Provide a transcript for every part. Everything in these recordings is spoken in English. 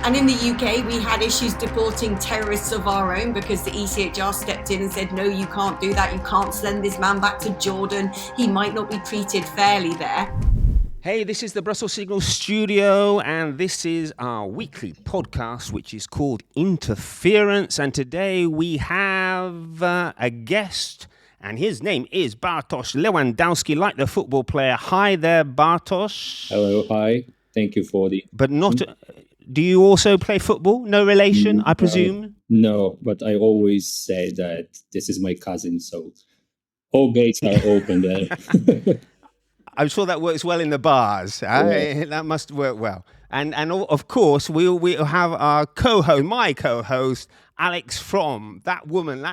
And in the UK, we had issues deporting terrorists of our own because the ECHR stepped in and said, no, you can't do that. You can't send this man back to Jordan. He might not be treated fairly there. Hey, this is the Brussels Signal Studio, and this is our weekly podcast, which is called Interference. And today we have a guest, and his name is Bartosz Lewandowski, like the football player. Hi there, Bartosz. Hello, hi. Thank you for the... But not... Do you also play football? No relation, I presume? No, but I always say that this is my cousin, so all gates are open there. I'm sure that works well in the bars. Yeah. That must work well. And of course, we'll have our co-host, my co-host, Alex from that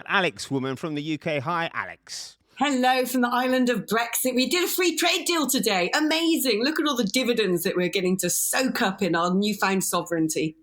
Alex woman from the UK. Hi, Alex. Hello from the island of Brexit. We did a free trade deal today. Amazing. Look at all the dividends that we're getting to soak up in our newfound sovereignty.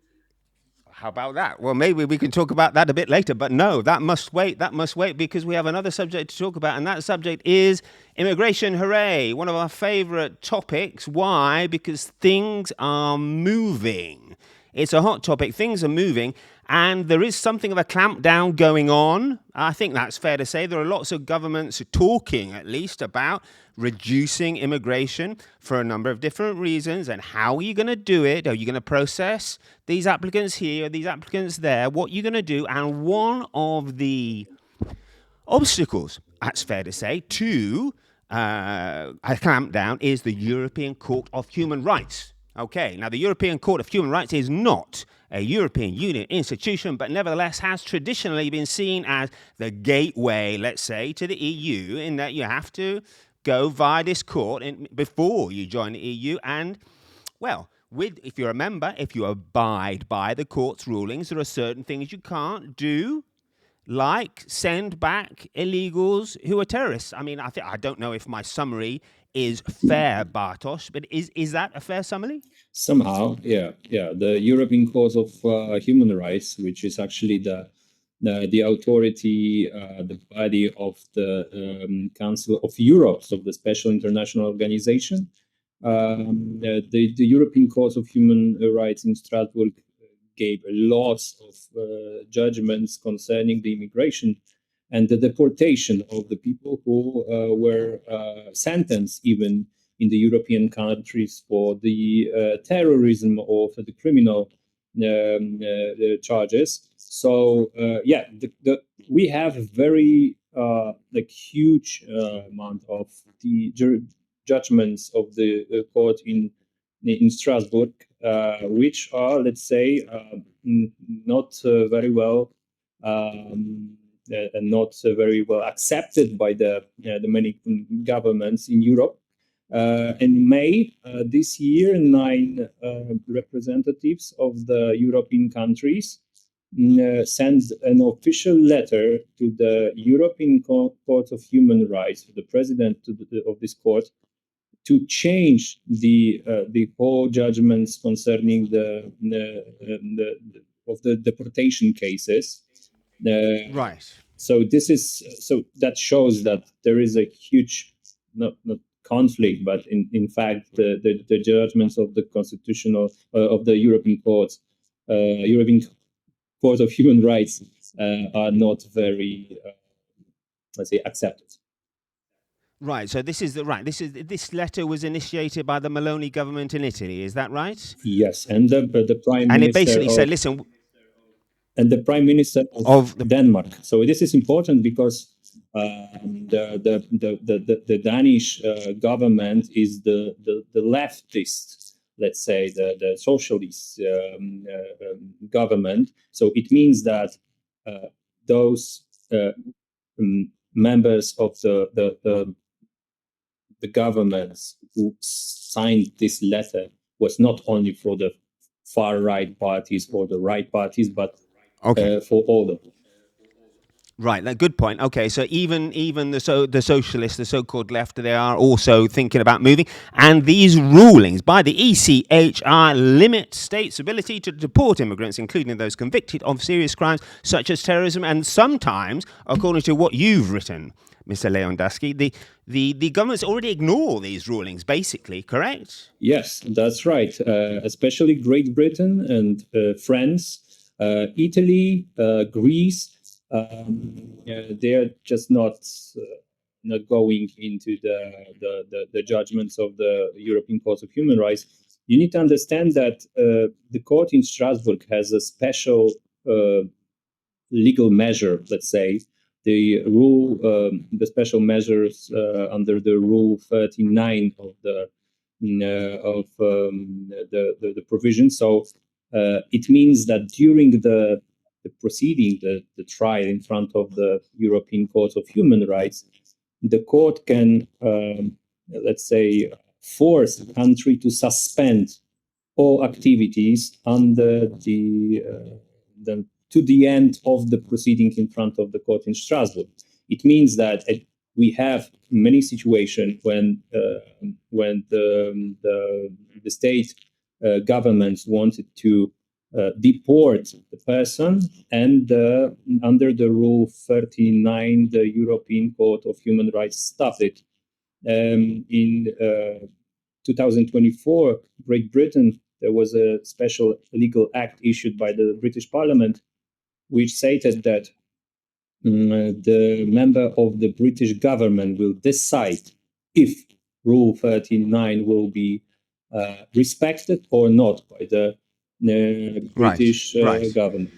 How about that? Well, maybe we can talk about that a bit later. But no, that must wait. That must wait because we have another subject to talk about. And that subject is immigration. Hooray. One of our favorite topics. Why? Because things are moving. It's a hot topic. Things are moving. And there is something of a clampdown going on. I think that's fair to say. There are lots of governments talking, at least, about reducing immigration for a number of different reasons. And how are you going to do it? Are you going to process these applicants here, these applicants there? What are you going to do? And one of the obstacles, that's fair to say, to a clampdown is the European Court of Human Rights. Okay, now the European Court of Human Rights is not a European Union institution, but nevertheless has traditionally been seen as the gateway, let's say, to the EU, in that you have to go via this court before you join the EU. And, well, if you're a member, if you abide by the court's rulings, there are certain things you can't do, like send back illegals who are terrorists. I mean, I don't know if my summary is fair, Bartosz, but is that a fair summary? Somehow, yeah. The European Court of Human Rights, which is actually the authority, the body of the Council of Europe, so the special international organization. The European Court of Human Rights in Strasbourg gave lots of judgments concerning the immigration and the deportation of the people who were sentenced even in the European countries for the terrorism or for the criminal charges. So, we have very huge amount of the judgments of the court in Strasbourg, which are, let's say, not very well and not very well accepted by the many governments in Europe. In May this year, 9 representatives of the European countries sent an official letter to the European Court of Human Rights, to the president of this court, to change the whole judgments concerning the deportation cases. Right. So that shows that there is a huge not conflict, but in fact the judgments of the constitutional of the European Court of Human Rights are not very let's say accepted. Right. So this letter was initiated by the Meloni government in Italy. Is that right? Yes, and the prime minister. And it basically said, listen. And the prime minister of Denmark. So this is important because the Danish government is the leftist, let's say the socialist government. So it means that those members of the governments who signed this letter was not only for the far right parties or the right parties, but for all of them. Right, good point. Okay, so even the socialists, the so-called left, they are also thinking about moving. And these rulings by the ECHR limit states' ability to deport immigrants, including those convicted of serious crimes such as terrorism, and sometimes, according to what you've written, Mr. Lewandowski. The governments already ignore these rulings, basically, correct? Yes, that's right. Especially Great Britain and France, Italy, Greece. They're just not going into the judgments of the European Court of Human Rights. You need to understand that the court in Strasbourg has a special legal measure, let's say, the special measures under the Rule 39 of the provision. So it means that during the proceeding, the trial in front of the European Court of Human Rights, the court can, let's say, force a country to suspend all activities under to the end of the proceeding in front of the court in Strasbourg. It means that we have many situations when the state governments wanted to deport the person, and under the Rule 39, the European Court of Human Rights stopped it. In 2024, Great Britain, there was a special legal act issued by the British Parliament, which stated that the member of the British government will decide if Rule 39 will be respected or not by the British government.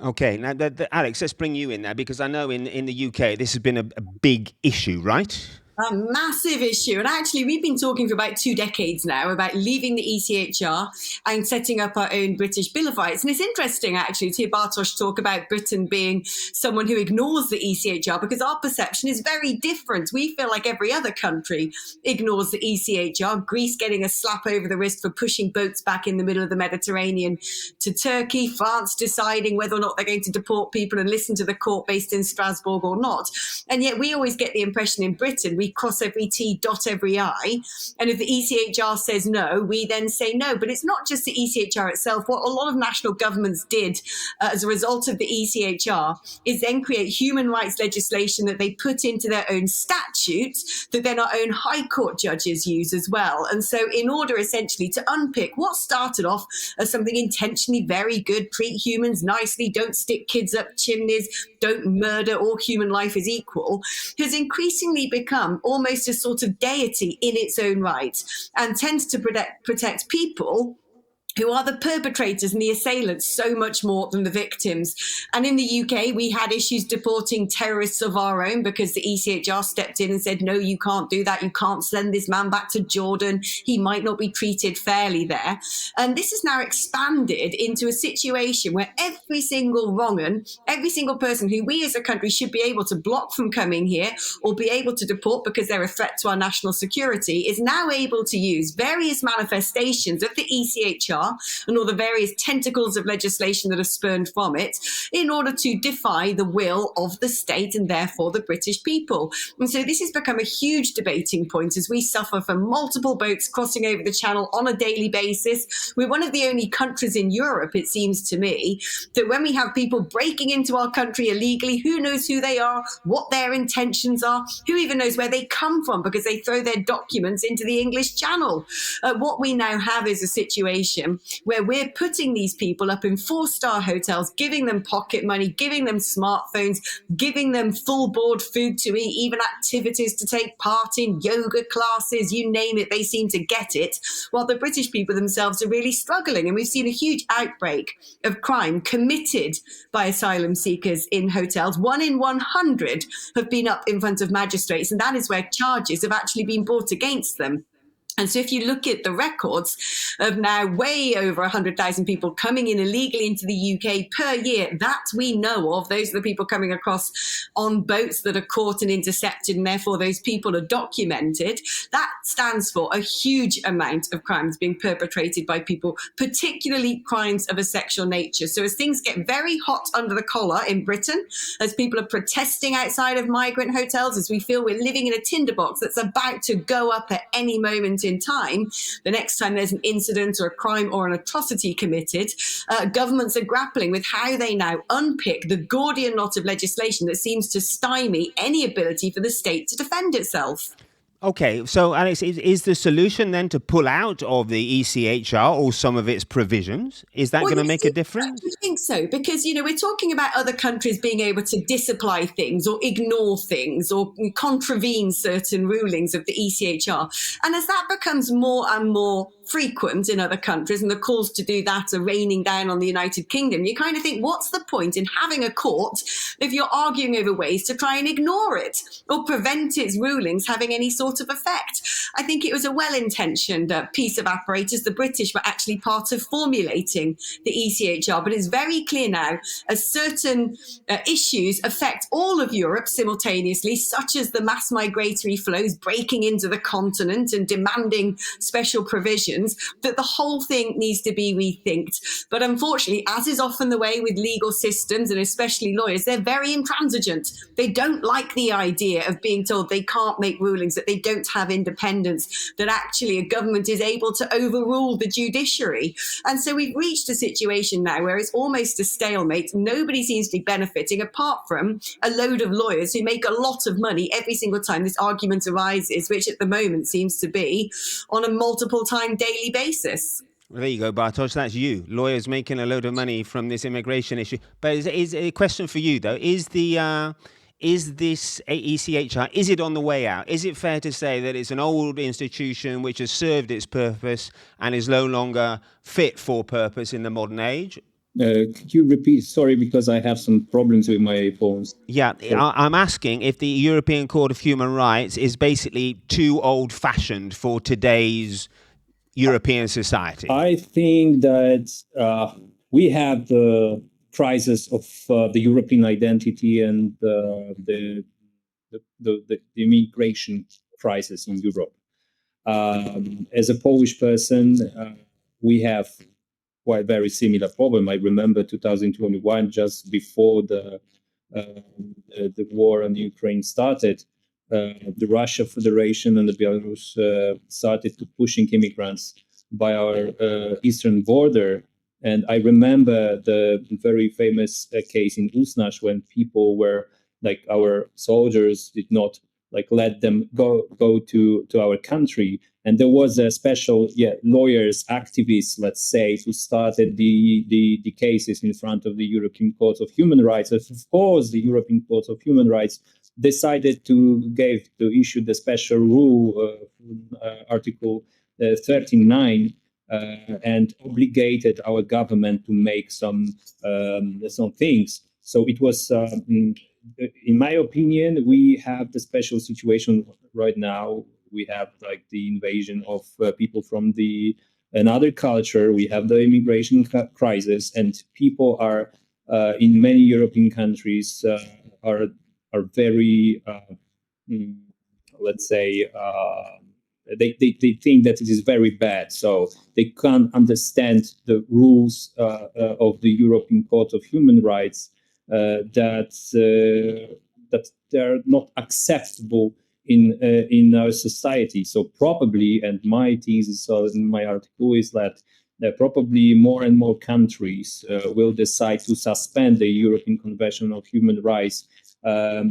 Okay, now Alex, let's bring you in there, because I know in the UK this has been a big issue, right? A massive issue. And actually, we've been talking for about 2 decades now about leaving the ECHR and setting up our own British Bill of Rights. And it's interesting, actually, to hear Bartosz talk about Britain being someone who ignores the ECHR, because our perception is very different. We feel like every other country ignores the ECHR. Greece getting a slap over the wrist for pushing boats back in the middle of the Mediterranean to Turkey. France deciding whether or not they're going to deport people and listen to the court based in Strasbourg or not. And yet we always get the impression in Britain, we cross every T, dot every I. And if the ECHR says no, we then say no. But it's not just the ECHR itself. What a lot of national governments did as a result of the ECHR is then create human rights legislation that they put into their own statutes that then our own high court judges use as well. And so in order essentially to unpick what started off as something intentionally very good, treat humans nicely, don't stick kids up chimneys, don't murder, all human life is equal, has increasingly become almost a sort of deity in its own right, and tends to protect people who are the perpetrators and the assailants so much more than the victims. And in the UK, we had issues deporting terrorists of our own because the ECHR stepped in and said, no, you can't do that. You can't send this man back to Jordan. He might not be treated fairly there. And this has now expanded into a situation where every single wrong-un, every single person who we as a country should be able to block from coming here or be able to deport because they're a threat to our national security, is now able to use various manifestations of the ECHR and all the various tentacles of legislation that have spurned from it in order to defy the will of the state and therefore the British people. And so this has become a huge debating point as we suffer from multiple boats crossing over the channel on a daily basis. We're one of the only countries in Europe, it seems to me, that when we have people breaking into our country illegally, who knows who they are, what their intentions are, who even knows where they come from because they throw their documents into the English Channel. What we now have is a situation where we're putting these people up in 4-star hotels, giving them pocket money, giving them smartphones, giving them full board food to eat, even activities to take part in, yoga classes, you name it, they seem to get it, while the British people themselves are really struggling. And we've seen a huge outbreak of crime committed by asylum seekers in hotels. 1 in 100 have been up in front of magistrates, and that is where charges have actually been brought against them. And so if you look at the records of now way over 100,000 people coming in illegally into the UK per year, that we know of, those are the people coming across on boats that are caught and intercepted, and therefore those people are documented. That stands for a huge amount of crimes being perpetrated by people, particularly crimes of a sexual nature. So as things get very hot under the collar in Britain, as people are protesting outside of migrant hotels, as we feel we're living in a tinderbox that's about to go up at any moment moment in time, the next time there's an incident or a crime or an atrocity committed, governments are grappling with how they now unpick the Gordian knot of legislation that seems to stymie any ability for the state to defend itself. Okay, so Alex, is the solution then to pull out of the ECHR or some of its provisions? Is that going to make a difference? I think so, because, we're talking about other countries being able to disapply things or ignore things or contravene certain rulings of the ECHR. And as that becomes more and more frequent in other countries, and the calls to do that are raining down on the United Kingdom, you kind of think, what's the point in having a court if you're arguing over ways to try and ignore it or prevent its rulings having any sort of effect? I think it was a well-intentioned piece of apparatus. The British were actually part of formulating the ECHR, but it's very clear now as certain issues affect all of Europe simultaneously, such as the mass migratory flows breaking into the continent and demanding special provisions, that the whole thing needs to be rethinked. But unfortunately, as is often the way with legal systems and especially lawyers, they're very intransigent. They don't like the idea of being told they can't make rulings, that they don't have independence, that actually a government is able to overrule the judiciary. And so we've reached a situation now where it's almost a stalemate. Nobody seems to be benefiting apart from a load of lawyers who make a lot of money every single time this argument arises, which at the moment seems to be on a multiple time daily basis. Well, there you go, Bartosz. That's you. Lawyers making a load of money from this immigration issue. But is a question for you, though. Is this ECHR, is it on the way out? Is it fair to say that it's an old institution which has served its purpose and is no longer fit for purpose in the modern age? Could you repeat? Sorry, because I have some problems with my phones. Yeah, I'm asking if the European Court of Human Rights is basically too old-fashioned for today's European society. I think that we have the crisis of the European identity and the immigration crisis in Europe. As a Polish person, we have quite very similar problem. I remember 2021, just before the war in Ukraine started. The Russia Federation and the Belarus started to pushing immigrants by our eastern border. And I remember the very famous case in Usnarz when people were like, our soldiers did not like let them go to our country. And there was a special lawyers, activists, let's say, who started the cases in front of the European Court of Human Rights. Of course, the European Court of Human Rights decided to issue the special rule, Article 39, and obligated our government to make some things. So it was, in my opinion, we have the special situation right now. We have like the invasion of people from another culture. We have the immigration crisis, and people are in many European countries are very, let's say, they think that it is very bad. So they can't understand the rules of the European Court of Human Rights that they're not acceptable in our society. So probably, and my thesis in my article is that probably more and more countries will decide to suspend the European Convention of Human Rights.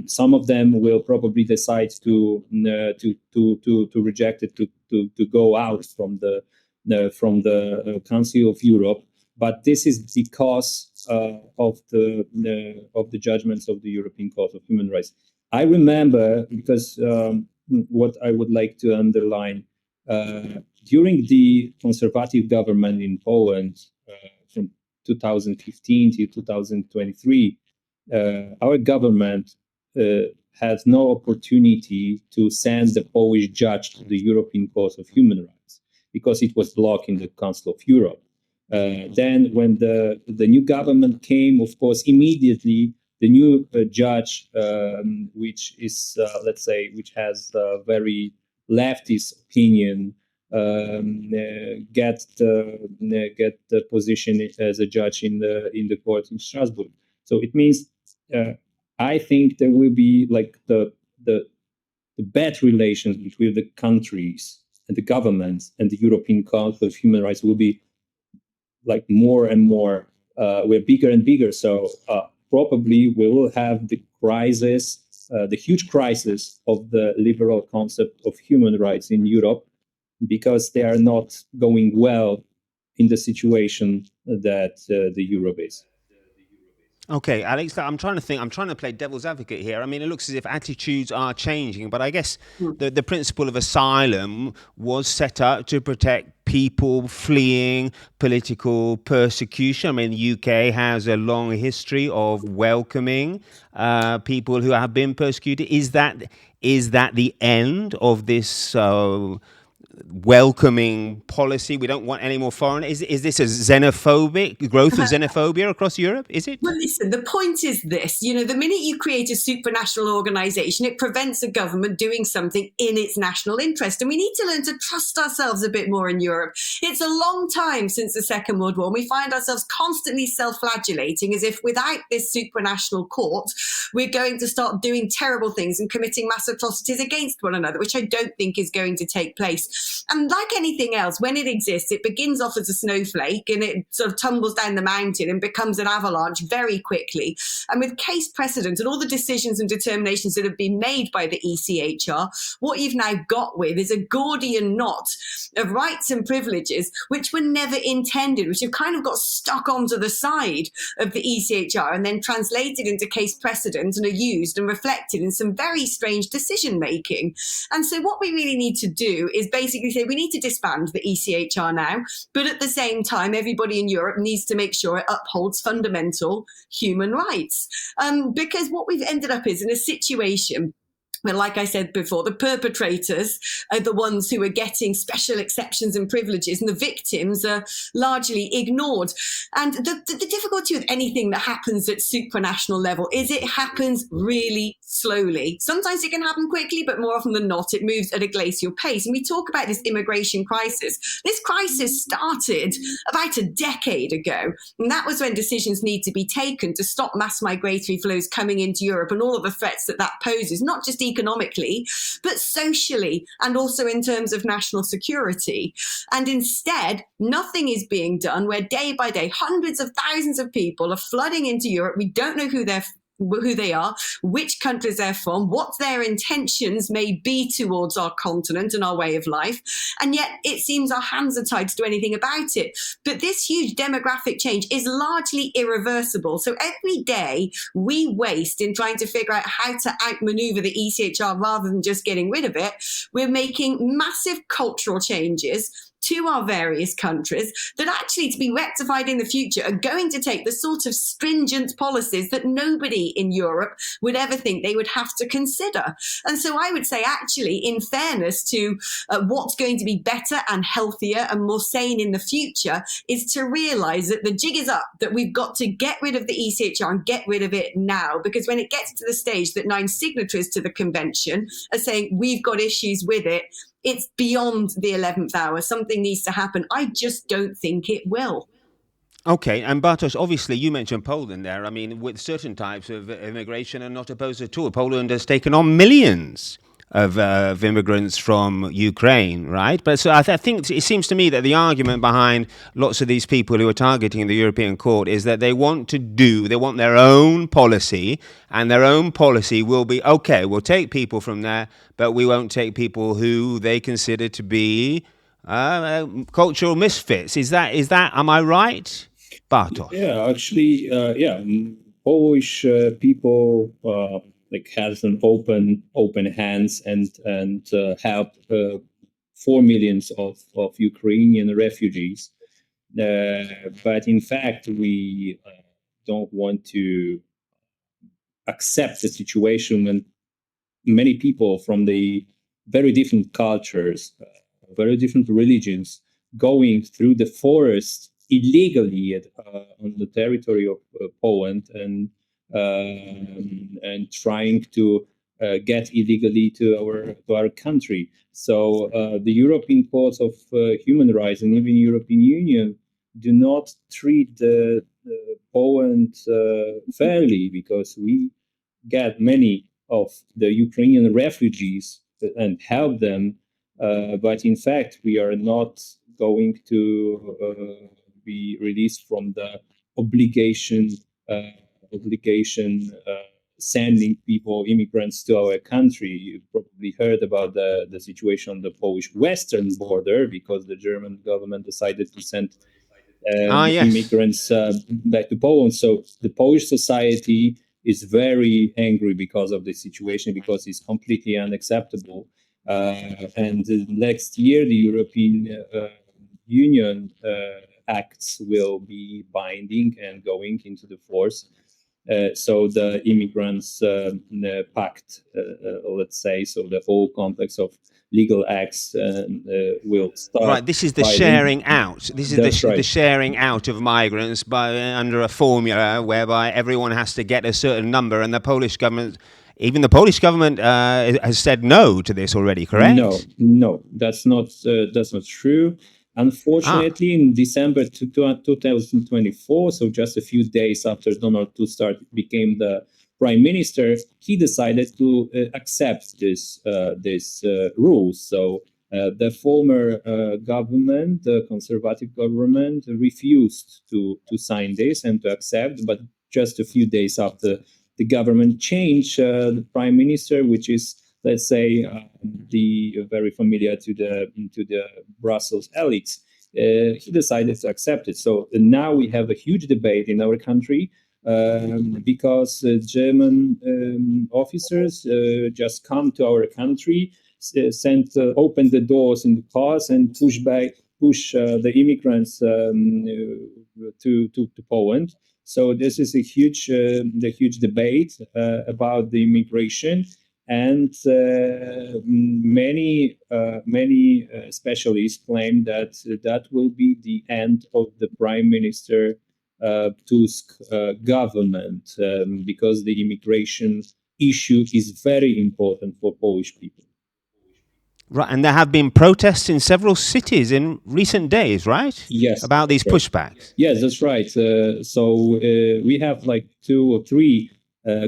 Some of them will probably decide to reject it, to go out from the Council of Europe. But this is because of the judgments of the European Court of Human Rights. I remember, because what I would like to underline, during the conservative government in Poland from 2015 to 2023, our government had no opportunity to send the Polish judge to the European Court of Human Rights because it was blocked in the Council of Europe. Then when the new government came, of course, immediately the new judge, which is, let's say, which has a very leftist opinion, get the position as a judge in the court in Strasbourg. So it means I think there will be like the bad relations between the countries the governments and the European Council of Human Rights will be like more and more, we're bigger and bigger. So probably we will have the crisis, the huge crisis of the liberal concept of human rights in Europe, because they are not going well in the situation that the Europe is. Okay, Alex, I'm trying to think. I'm trying to play devil's advocate here. I mean, it looks as if attitudes are changing, but I guess the principle of asylum was set up to protect people fleeing political persecution. I mean, the UK has a long history of welcoming people who have been persecuted. Is that the end of this welcoming policy? We don't want any more foreigners. Is this a xenophobic growth of xenophobia across Europe? Is it? Well, listen, the point is this, the minute you create a supranational organization, it prevents a government doing something in its national interest. And we need to learn to trust ourselves a bit more in Europe. It's a long time since the Second World War, and we find ourselves constantly self-flagellating as if without this supranational court, we're going to start doing terrible things and committing mass atrocities against one another, which I don't think is going to take place. And like anything else, when it exists, it begins off as a snowflake and it sort of tumbles down the mountain and becomes an avalanche very quickly. And with case precedent and all the decisions and determinations that have been made by the ECHR, what you've now got with is a Gordian knot of rights and privileges which were never intended, which have kind of got stuck onto the side of the ECHR and then translated into case precedent and are used and reflected in some very strange decision making. And so what we really need to do is basically say we need to disband the ECHR now, but at the same time, everybody in Europe needs to make sure it upholds fundamental human rights. Because what we've ended up is in a situation where, like I said before, the perpetrators are the ones who are getting special exceptions and privileges, and the victims are largely ignored. And the difficulty with anything that happens at supranational level is it happens really slowly. Sometimes it can happen quickly, but more often than not, it moves at a glacial pace. And we talk about this immigration crisis. This crisis started about a decade ago, and that was when decisions need to be taken to stop mass migratory flows coming into Europe and all of the threats that poses, not just economically, but socially and also in terms of national security. And instead, nothing is being done, where day by day, hundreds of thousands of people are flooding into Europe. We don't know who they are, which countries they're from, what their intentions may be towards our continent and our way of life. And yet it seems our hands are tied to do anything about it. But this huge demographic change is largely irreversible. So every day we waste in trying to figure out how to outmaneuver the ECHR rather than just getting rid of it. We're making massive cultural changes to our various countries that actually, to be rectified in the future, are going to take the sort of stringent policies that nobody in Europe would ever think they would have to consider. And so I would say, actually, in fairness to what's going to be better and healthier and more sane in the future, is to realise that the jig is up, that we've got to get rid of the ECHR and get rid of it now. Because when it gets to the stage that 9 signatories to the convention are saying we've got issues with it, it's beyond the 11th hour. Something needs to happen. I just don't think it will. Okay, and Bartosz, obviously you mentioned Poland there. I mean, with certain types of immigration are not opposed at all. Poland has taken on millions of immigrants from Ukraine, right? But so I think it seems to me that the argument behind lots of these people who are targeting the European Court is that they want their own policy, and their own policy will be, okay, we'll take people from there, but we won't take people who they consider to be cultural misfits. Is that? Am I right, Bartosz? Yeah, actually, Polish people has an open hands and help 4 million of Ukrainian refugees. But in fact, we don't want to accept the situation when many people from the very different cultures, very different religions, going through the forest illegally on the territory of Poland and trying to get illegally to our country. So the European Court of Human Rights and even European Union do not treat Poland fairly, because we get many of the Ukrainian refugees and help them But in fact, we are not going to be released from the obligation sending people, immigrants, to our country. You probably heard about the situation on the Polish western border, because the German government decided to send Yes. immigrants back to Poland. So the Polish society is very angry because of the situation, because it's completely unacceptable. And next year, the European Union acts will be binding and going into the force. So the immigrants pact, let's say, so the whole complex of legal acts will start. Right, this is the fighting. sharing out. This is That's right. the sharing out of migrants under a formula whereby everyone has to get a certain number, and the Polish government, has said no to this already. Correct? No, that's not true. Unfortunately, in December 2024, so just a few days after Donald Tusk became the prime minister, he decided to accept this rule. So the former government, the conservative government, refused to sign this and to accept. But just a few days after the government changed, the prime minister, which is, let's say, the very familiar to the Brussels elites, he decided to accept it. So now we have a huge debate in our country because German officers just come to our country, open the doors in the cars and push the immigrants to Poland. So this is the huge debate about the immigration. And many specialists claim that will be the end of the Prime Minister Tusk government, because the immigration issue is very important for Polish people. Right, and there have been protests in several cities in recent days, right? Yes, about these pushbacks. Yes, that's right. So we have like 2 or 3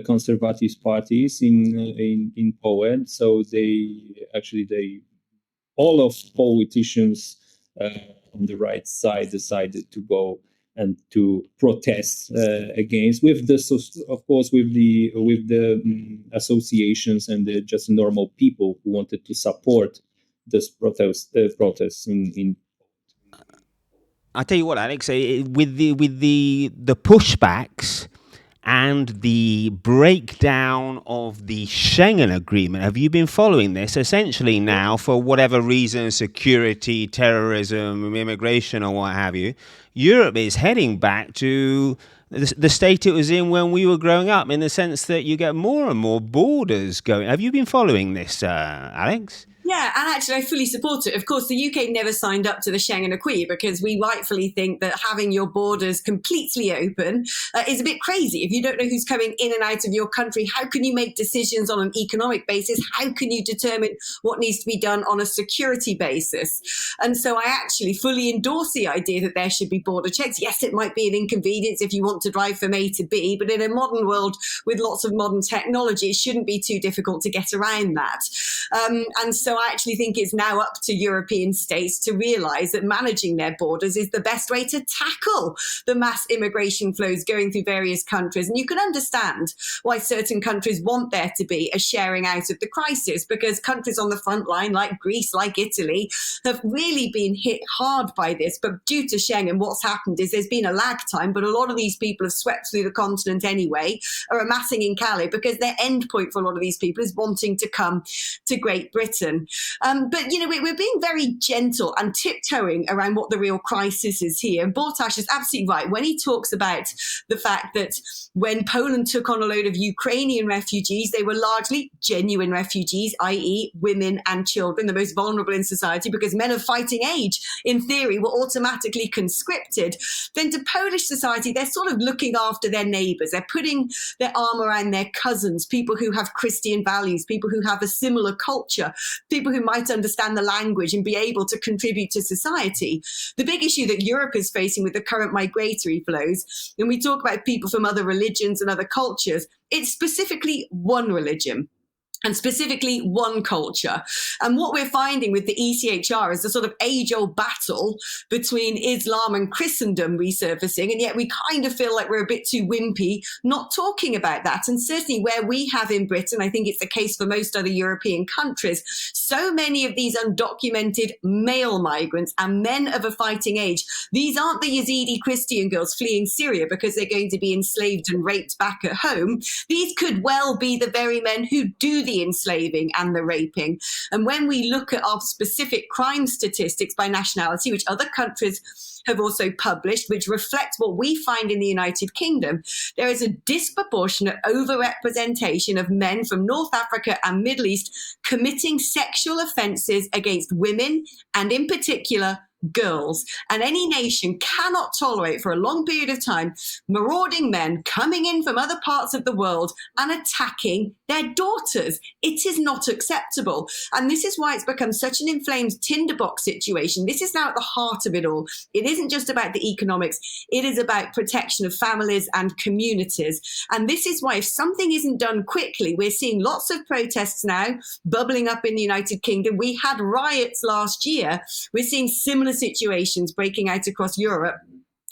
conservative parties in Poland. So all of politicians on the right side decided to go and to protest against, with the associations and the just normal people who wanted to support this protests in. I tell you what, Alex, with the pushbacks and the breakdown of the Schengen Agreement, have you been following this? Essentially now, for whatever reason, security, terrorism, immigration, or what have you, Europe is heading back to the state it was in when we were growing up, in the sense that you get more and more borders going. Have you been following this, Alex? Yeah, and actually I fully support it. Of course, the UK never signed up to the Schengen Acquis because we rightfully think that having your borders completely open is a bit crazy. If you don't know who's coming in and out of your country, how can you make decisions on an economic basis? How can you determine what needs to be done on a security basis? And so I actually fully endorse the idea that there should be border checks. Yes, it might be an inconvenience if you want to drive from A to B, but in a modern world with lots of modern technology, it shouldn't be too difficult to get around that. And so I actually think it's now up to European states to realise that managing their borders is the best way to tackle the mass immigration flows going through various countries. And you can understand why certain countries want there to be a sharing out of the crisis, because countries on the front line, like Greece, like Italy, have really been hit hard by this. But due to Schengen, what's happened is there's been a lag time, but a lot of these people have swept through the continent anyway, are amassing in Calais, because their end point for a lot of these people is wanting to come to Great Britain. But, you know, we're being very gentle and tiptoeing around what the real crisis is here. And Bartosz is absolutely right when he talks about the fact that when Poland took on a load of Ukrainian refugees, they were largely genuine refugees, i.e. women and children, the most vulnerable in society, because men of fighting age, in theory, were automatically conscripted. Then to Polish society, they're sort of looking after their neighbours. They're putting their arm around their cousins, people who have Christian values, people who have a similar culture, people who might understand the language and be able to contribute to society. The big issue that Europe is facing with the current migratory flows, when we talk about people from other religions and other cultures, it's specifically one religion. and specifically one culture. And what we're finding with the ECHR is the sort of age-old battle between Islam and Christendom resurfacing, and yet we kind of feel like we're a bit too wimpy not talking about that. And certainly where we have in Britain, I think it's the case for most other European countries, so many of these undocumented male migrants and men of a fighting age, these aren't the Yazidi Christian girls fleeing Syria because they're going to be enslaved and raped back at home. These could well be the very men who do the enslaving and the raping. And when we look at our specific crime statistics by nationality, which other countries have also published, which reflect what we find in the United Kingdom, there is a disproportionate overrepresentation of men from North Africa and Middle East committing sexual offences against women, and in particular, girls. And any nation cannot tolerate for a long period of time marauding men coming in from other parts of the world and attacking their daughters. It is not acceptable. And this is why it's become such an inflamed tinderbox situation. This is now at the heart of it all. It isn't just about the economics. It is about protection of families and communities. And this is why if something isn't done quickly, we're seeing lots of protests now bubbling up in the United Kingdom. We had riots last year. We're seeing similar situations breaking out across Europe.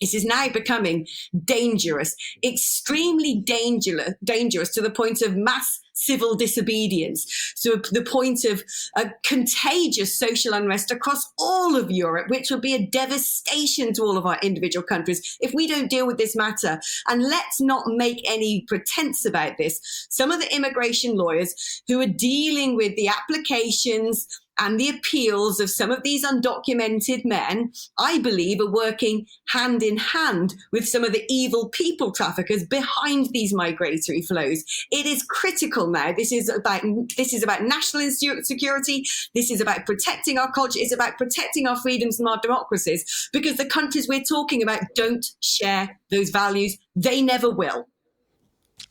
This is now becoming dangerous, extremely dangerous to the point of mass civil disobedience, to the point of a contagious social unrest across all of Europe, which will be a devastation to all of our individual countries if we don't deal with this matter. And let's not make any pretense about this. Some of the immigration lawyers who are dealing with the applications and the appeals of some of these undocumented men, I believe, are working hand in hand with some of the evil people traffickers behind these migratory flows. It is critical now. This is about national security. This is about protecting our culture. It's about protecting our freedoms and our democracies, because the countries we're talking about don't share those values. They never will.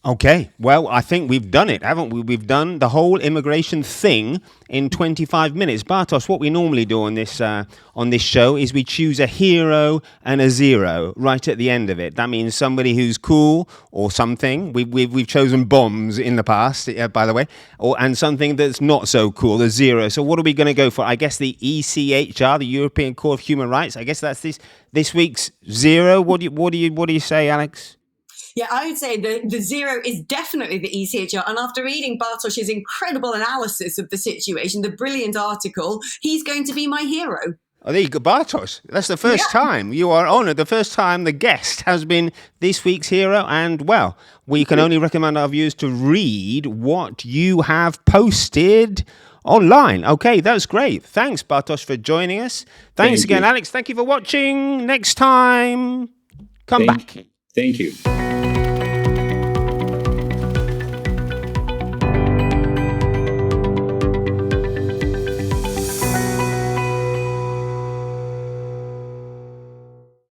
Okay, well, I think we've done it, haven't we? We've done the whole immigration thing in 25 minutes. Bartosz, what we normally do on this show is we choose a hero and a zero right at the end of it. That means somebody who's cool or something. We've chosen bombs in the past, by the way, and something that's not so cool, the zero. So what are we going to go for? I guess the ECHR, the European Court of Human Rights. I guess that's this week's zero. What do you say, Alex? Yeah, I would say the zero is definitely the ECHR. And after reading Bartosz's incredible analysis of the situation, the brilliant article, he's going to be my hero. Oh, there you go, Bartosz. That's the first time you are honoured. The first time the guest has been this week's hero. And, well, we can only recommend our viewers to read what you have posted online. Okay, that's great. Thanks, Bartosz, for joining us. Thanks again, Alex. Thank you for watching. Next time, come back. Thank you.